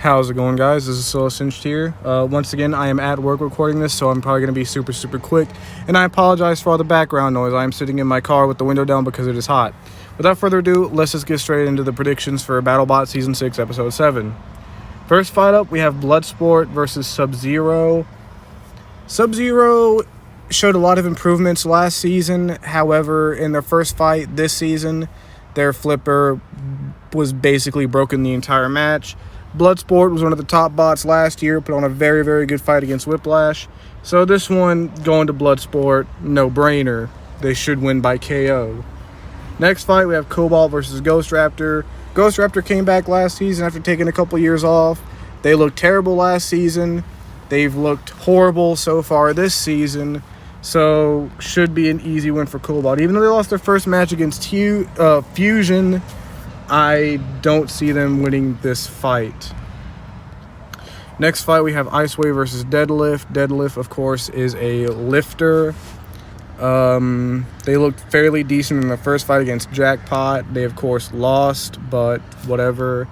How's it going, guys? This is Solo Cinched here. Once again, I am at work recording this, so I'm probably going to be super quick. And I apologize for all the background noise. I am sitting in my car with the window down because it is hot. Without further ado, let's just get straight into the predictions for Battlebots Season 6, Episode 7. First fight up, we have BLOODSPORT versus Sub-Zero. Sub-Zero showed a lot of improvements last season. However, in their first fight this season, their flipper was basically broken the entire match. BLOODSPORT was one of the top bots last year, put on a very good fight against WHIPLASH. So this one, going to BLOODSPORT, no-brainer. They should win by KO. Next fight, we have Cobalt versus Ghost Raptor. Ghost Raptor came back last season after taking a couple years off. They looked terrible last season. They've looked horrible so far this season. So, should be an easy win for Cobalt. Even though they lost their first match against Fusion, I don't see them winning this fight. Next fight, we have ICEWAVE versus Deadlift. Deadlift, of course, is a lifter. They looked fairly decent in the first fight against Jackpot. They, of course, lost, but whatever.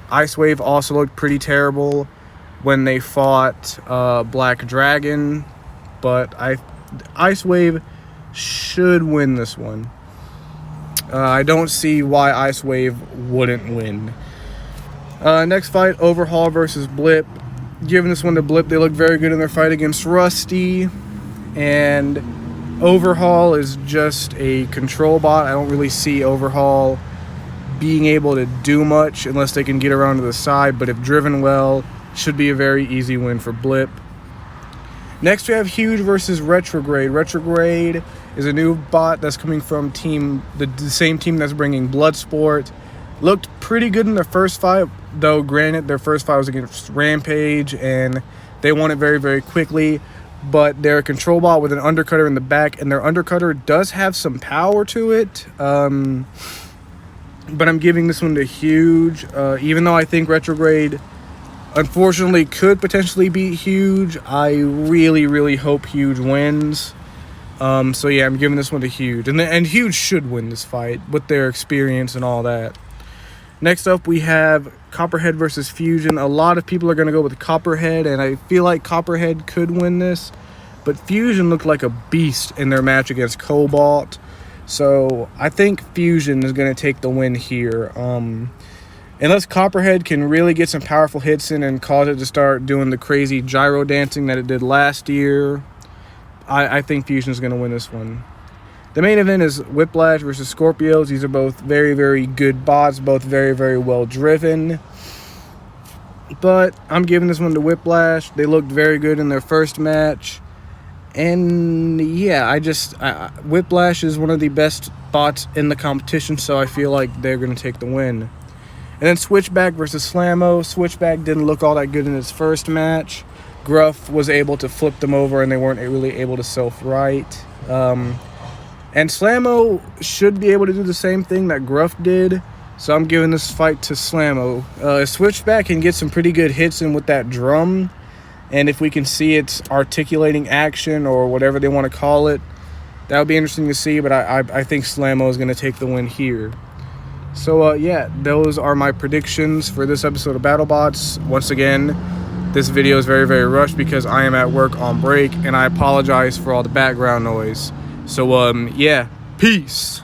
ICEWAVE also looked pretty terrible when they fought Black Dragon, but ICEWAVE should win this one. I don't see why ICEWAVE wouldn't win. Next fight, Overhaul versus Blip. Giving this one to Blip. They look very good in their fight against Rusty. And Overhaul is just a control bot. I don't really see Overhaul being able to do much unless they can get around to the side. But if driven well, should be a very easy win for Blip. Next, we have Huge versus Retrograde. Retrograde is a new bot that's coming from the same team that's bringing BLOODSPORT. Looked pretty good in their first fight, though granted their first fight was against Rampage, and they won it very quickly. But they're a control bot with an undercutter in the back, and their undercutter does have some power to it. But I'm giving this one to Huge, even though I think Retrograde unfortunately could potentially beat Huge. I really hope Huge wins. So yeah, I'm giving this one to Huge. And Huge should win this fight with their experience and all that. Next up, we have Copperhead versus Fusion. A lot of people are going to go with Copperhead, and I feel like Copperhead could win this. But Fusion looked like a beast in their match against Cobalt. So I think Fusion is going to take the win here. Unless Copperhead can really get some powerful hits in and cause it to start doing the crazy gyro dancing that it did last year, I think Fusion is going to win this one. The main event is Whiplash versus Scorpios. These are both very good bots, both very well driven. But I'm giving this one to Whiplash. They looked very good in their first match. And yeah, Whiplash is one of the best bots in the competition, so I feel like they're going to take the win. And then Switchback versus Slammo. Switchback didn't look all that good in his first match. Gruff was able to flip them over, and they weren't really able to self-right. And Slammo should be able to do the same thing that Gruff did. So I'm giving this fight to Slammo. Switchback can get some pretty good hits in with that drum. And if we can see its articulating action or whatever they want to call it, that would be interesting to see. But I think Slammo is going to take the win here. So, yeah, those are my predictions for this episode of BattleBots. Once again, this video is very rushed because I am at work on break, and I apologize for all the background noise. So, yeah, peace.